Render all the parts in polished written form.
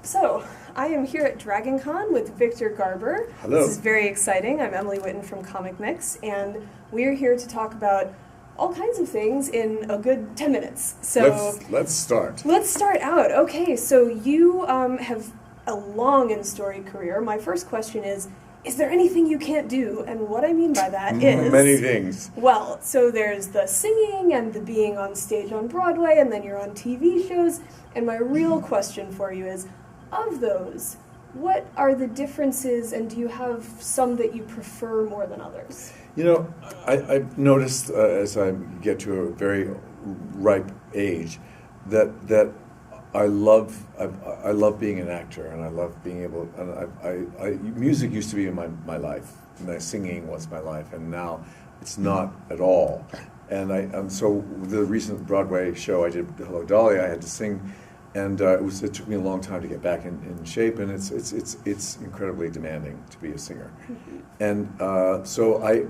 So, I am here at DragonCon with Victor Garber. Hello. This is very exciting. I'm Emily Whitten from ComicMix, and we're here to talk about all kinds of things in a good 10 minutes. So let's start. Let's start out. Okay, so you have a long and storied career. My first question is there anything you can't do? And what I mean by that is... Many things. Well, so there's the singing and the being on stage on Broadway, and then you're on TV shows. And my real question for you is, of those, what are the differences, and do you have some that you prefer more than others? You know, I've noticed as I get to a very ripe age that I love being an actor, and I love being able. And music used to be in my life, and singing was my life, and now it's not at all. And so the recent Broadway show I did, Hello Dolly, I had to sing. And it took me a long time to get back in shape, and it's incredibly demanding to be a singer. Mm-hmm. And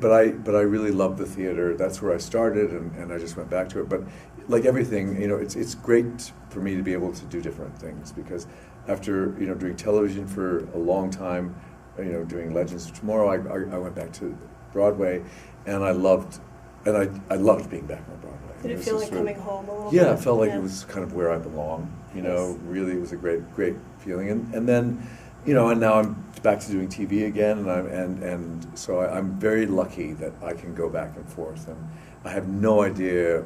but I really love the theater. That's where I started, and I just went back to it. But like everything, you know, it's great for me to be able to do different things, because after doing television for a long time, doing Legends of Tomorrow, I went back to Broadway, and I loved being back on Broadway. Did it feel like coming home a little bit? Yeah, it felt like it was kind of where I belong. Really, it was a great feeling. And then, and now I'm back to doing TV again, and so I'm very lucky that I can go back and forth. And I have no idea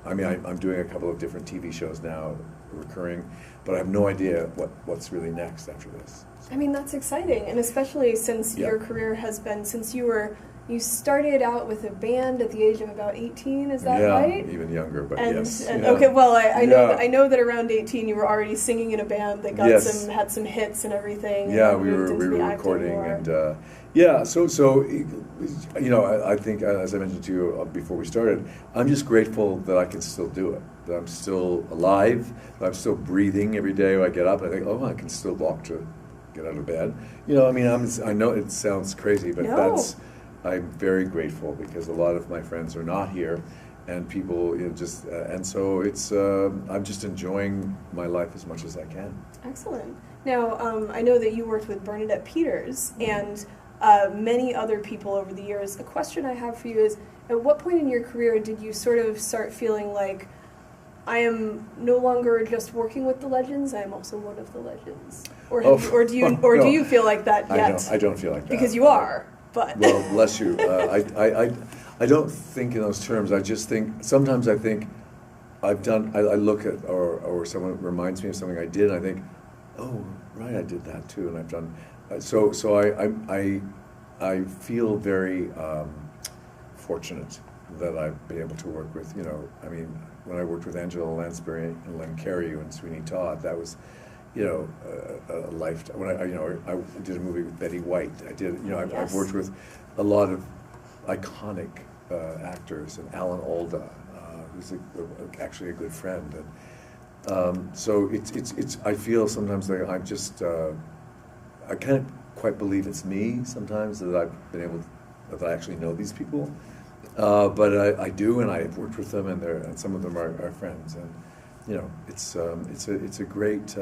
I'm doing a couple of different TV shows now, recurring, but I have no idea what's really next after this. I mean, that's exciting, and especially since your career has been, since you started out with a band at the age of about 18, is that right? Yeah, even younger, but yes. Okay, well, I know that around 18 you were already singing in a band that got had some hits and everything. Yeah, and we were recording, and so I think, as I mentioned to you before we started, I'm just grateful that I can still do it, that I'm still alive, that I'm still breathing every day when I get up, and I think, I can still walk to get out of bed. I know it sounds crazy, but I'm very grateful, because a lot of my friends are not here, and people and so it's I'm just enjoying my life as much as I can. Excellent. Now I know that you worked with Bernadette Peters and many other people over the years. A question I have for you is, at what point in your career did you sort of start feeling like, I am no longer just working with the legends, I am also one of the legends? Or do you feel like that yet? I don't feel like that. Because you are. But well, bless you. I don't think in those terms. I just think, sometimes I think I've done, I look at, or someone reminds me of something I did, and I think, oh, right, I did that too, and I've done, so I feel very fortunate that I've been able to work with, when I worked with Angela Lansbury and Len Cariou and Sweeney Todd, that was, a lifetime. When I did a movie with Betty White. I did, I've worked with a lot of iconic actors, and Alan Alda, who's actually a good friend. And so it's. I feel sometimes that I'm just. I can't quite believe it's me sometimes that I've been able that I actually know these people, but I do, and I've worked with them, and some of them are friends, and. It's a great,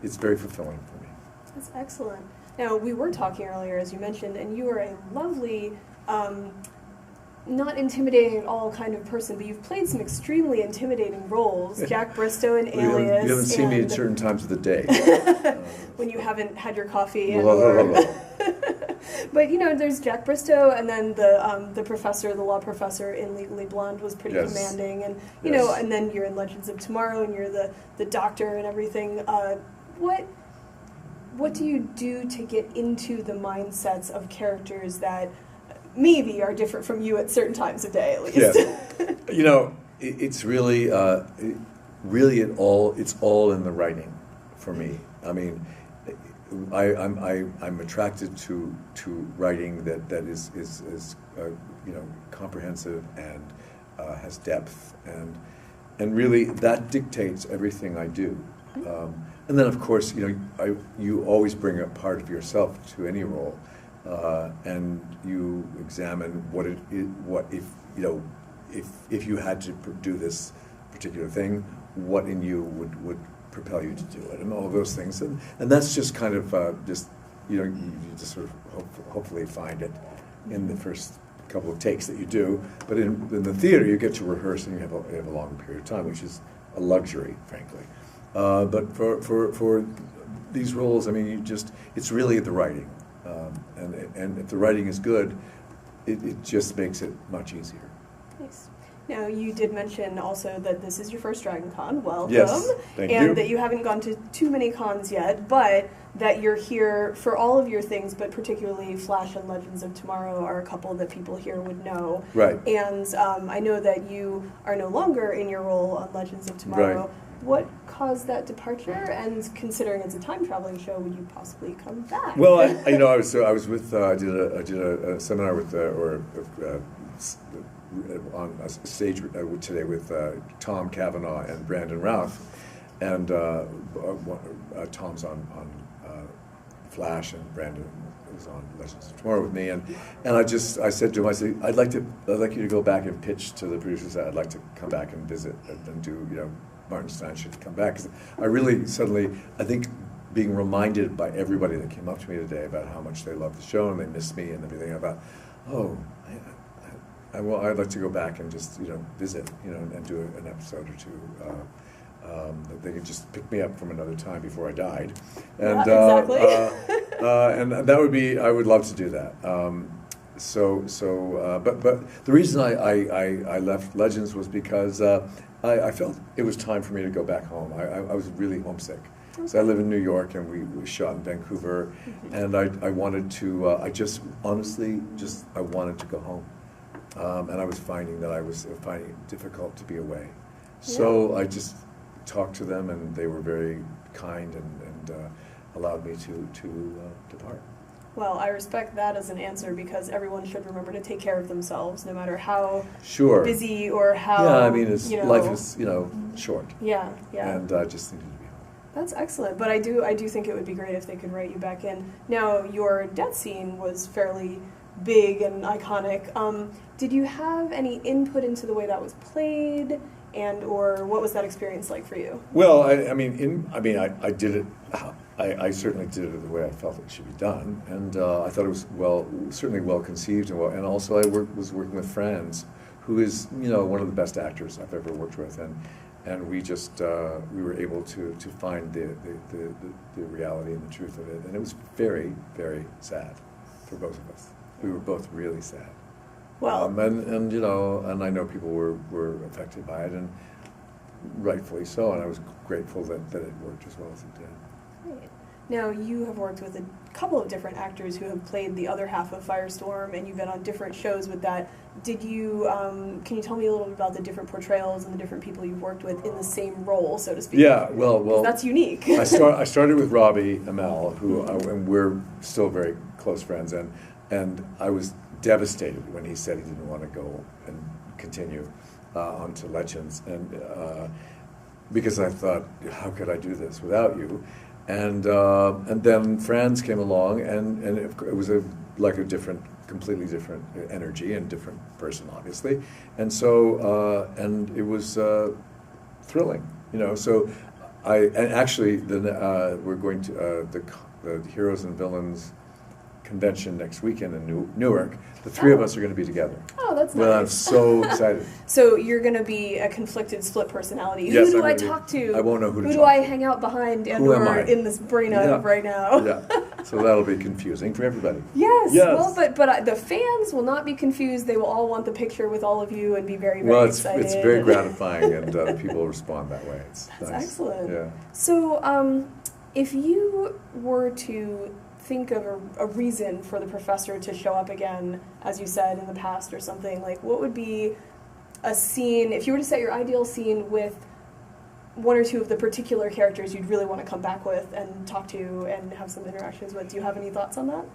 it's very fulfilling for me. That's excellent. Now, we were talking earlier, as you mentioned, and you are a lovely, not intimidating at all kind of person, but you've played some extremely intimidating roles. Jack Bristow in Alias. You haven't seen me at certain times of the day. When you haven't had your coffee. But there's Jack Bristow, and then the professor, the law professor in Legally Blonde was pretty commanding, and and then you're in Legends of Tomorrow, and you're the doctor and everything. What do you do to get into the mindsets of characters that maybe are different from you at certain times of day, at least? Yes. It's really it's all in the writing for me. I mean, I'm attracted to writing that is comprehensive and has depth, and really that dictates everything I do. And then of course you always bring a part of yourself to any role, and you examine what if you had to do this particular thing, what in you would propel you to do it, and all of those things, and that's just kind of just you just sort of hopefully find it in the first couple of takes that you do. But in the theater, you get to rehearse and you have a longer period of time, which is a luxury, frankly. But for these roles, I mean, it's really the writing, and if the writing is good, it just makes it much easier. Nice. Now, you did mention also that this is your first Dragon Con. Welcome. Yes, thank you. And that you haven't gone to too many cons yet, but that you're here for all of your things, but particularly Flash and Legends of Tomorrow are a couple that people here would know. Right. And I know that you are no longer in your role on Legends of Tomorrow. Right. What caused that departure? And considering it's a time traveling show, would you possibly come back? Well, I was with I did a seminar with on a stage today with Tom Cavanaugh and Brandon Routh, and Tom's on Flash, and Brandon was on Legends of Tomorrow with me, and I said to him, I'd like you to go back and pitch to the producers that I'd like to come back and visit and do, Martin Stein should come back, because I really suddenly, I think, being reminded by everybody that came up to me today about how much they love the show and they miss me and everything, I thought, I'd like to go back and just visit, and do an episode or two. That they could just pick me up from another time before I died, and exactly. And that would be, I would love to do that. But the reason I left Legends was because I felt it was time for me to go back home. I was really homesick. Okay. So I live in New York, and we shot in Vancouver, and I wanted to. I just honestly I wanted to go home. And I was finding it difficult to be away. So I just talked to them, and they were very kind and allowed me to depart. Well, I respect that as an answer, because everyone should remember to take care of themselves, no matter how busy or how. Yeah, I mean, life is short. Yeah. And I just needed to be home. That's excellent, but I do think it would be great if they could write you back in. Now, your death scene was fairly big and iconic. Did you have any input into the way that was played, or what was that experience like for you? Well, I did it. I certainly did it the way I felt it should be done, and I thought it was certainly well conceived, and also I was working with Franz, who is one of the best actors I've ever worked with, and we were able to find the reality and the truth of it, and it was very, very sad for both of us. We were both really sad. Well, and I know people were affected by it, and rightfully so, and I was grateful that it worked as well as it did. Right. Now, you have worked with a couple of different actors who have played the other half of Firestorm, and you've been on different shows with that. Did you, can you tell me a little bit about the different portrayals and the different people you've worked with in the same role, so to speak? Yeah, well, that's unique. I started with Robbie Amell, who, and we're still very close friends, and I was devastated when he said he didn't want to go and continue onto Legends, and because I thought, how could I do this without you? And then Franz came along, and it was completely different energy and different person, obviously, and so and it was thrilling, So actually we're going to the Heroes and Villains convention next weekend in Newark. The three of us are going to be together. Oh, that's nice. Well, I'm so excited. So you're going to be a conflicted split personality. Yes, who do I talk to? I won't know who to talk to. Who do I hang out behind and or in this brain of right now? Yeah. So that'll be confusing for everybody. Yes. Well, but the fans will not be confused. They will all want the picture with all of you and be very, very excited. Well, it's very gratifying, and people respond that way. That's nice. Excellent. Yeah. So if you were to think of a reason for the professor to show up again, as you said, in the past or something, like what would be a scene, if you were to set your ideal scene with one or two of the particular characters you'd really want to come back with and talk to and have some interactions with, do you have any thoughts on that?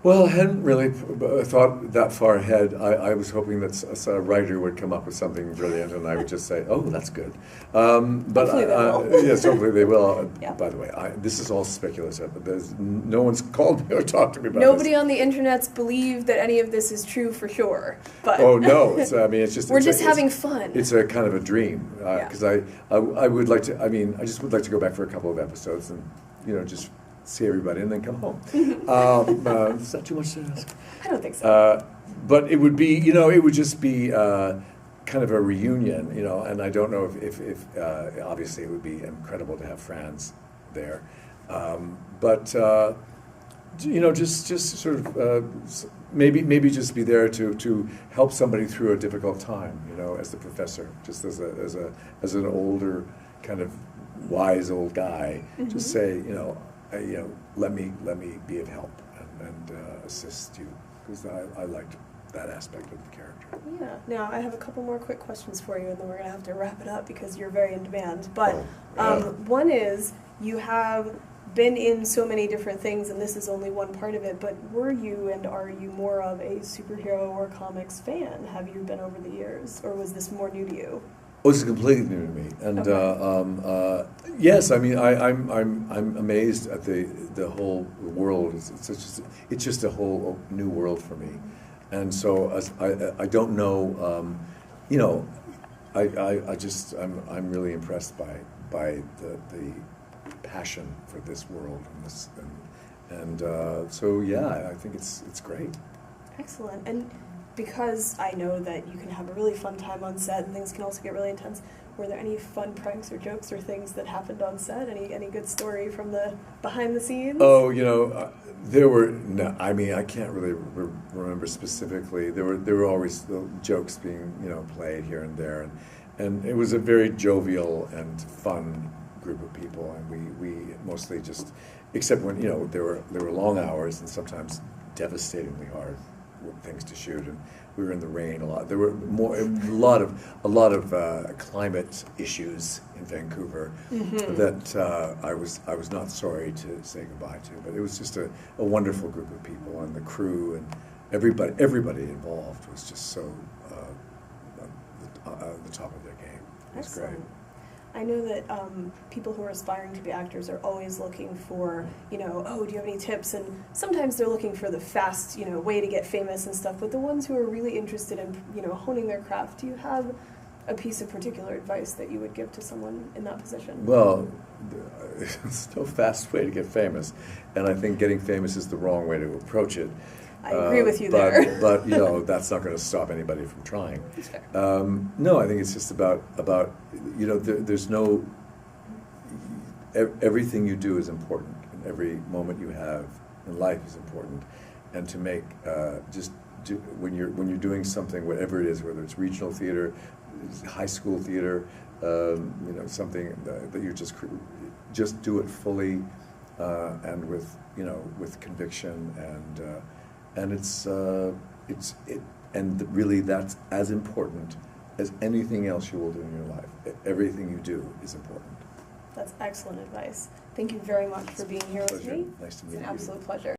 Well, I hadn't really thought that far ahead. I was hoping that a writer would come up with something brilliant, and I would just say, "Oh, that's good." But Hopefully they will. yes, hopefully they will. Yeah. By the way, this is all speculative. No one's called me or talked to me about Nobody this. on the internet's believed that any of this is true for sure. But Oh no! I mean, it's just we're just having fun. It's a kind of a dream because I would like to. I mean, I just would like to go back for a couple of episodes and just see everybody and then come home. Is that too much to ask? I don't think so. But it would be, it would just be kind of a reunion, and I don't know if obviously it would be incredible to have Franz there. But just sort of maybe just be there to help somebody through a difficult time, as the professor, just as an older kind of wise old guy, just say, let me be of help and assist you, because I liked that aspect of the character. Yeah. Now I have a couple more quick questions for you, and then we're gonna have to wrap it up because you're very in demand. But one is, you have been in so many different things, and this is only one part of it. But were you and are you more of a superhero or comics fan? Have you been over the years, or was this more new to you? Oh, this is completely new to me, and yes, I mean, I'm amazed at the whole world. It's just a whole new world for me, and so I don't know, I'm really impressed by the passion for this world and so yeah, I think it's great. Excellent. And because I know that you can have a really fun time on set and things can also get really intense, were there any fun pranks or jokes or things that happened on set? Any good story from the behind the scenes? Oh, there were no. I mean, I can't really remember specifically. There were always jokes being played here and there, and it was a very jovial and fun group of people, and we mostly just, except when there were long hours and sometimes devastatingly hard things to shoot, and we were in the rain a lot. There were a lot of climate issues in Vancouver that I was not sorry to say goodbye to. But it was just a wonderful group of people, and the crew and everybody involved was just so the top of their game. It was Excellent. great. I know that people who are aspiring to be actors are always looking for, do you have any tips? And sometimes they're looking for the fast, way to get famous and stuff. But the ones who are really interested in, honing their craft, do you have a piece of particular advice that you would give to someone in that position? Well, there's no fast way to get famous, and I think getting famous is the wrong way to approach it. I agree with you there. But that's not going to stop anybody from trying. That's fair. No, I think it's just about there's no, everything you do is important, and every moment you have in life is important, and to make when you're doing something, whatever it is, whether it's regional theater, high school theater, something that you just do it fully and with conviction, and really that's as important as anything else you will do in your life. Everything you do is important. That's excellent advice. Thank you very much for being here with me. Nice to meet you. It's an absolute pleasure.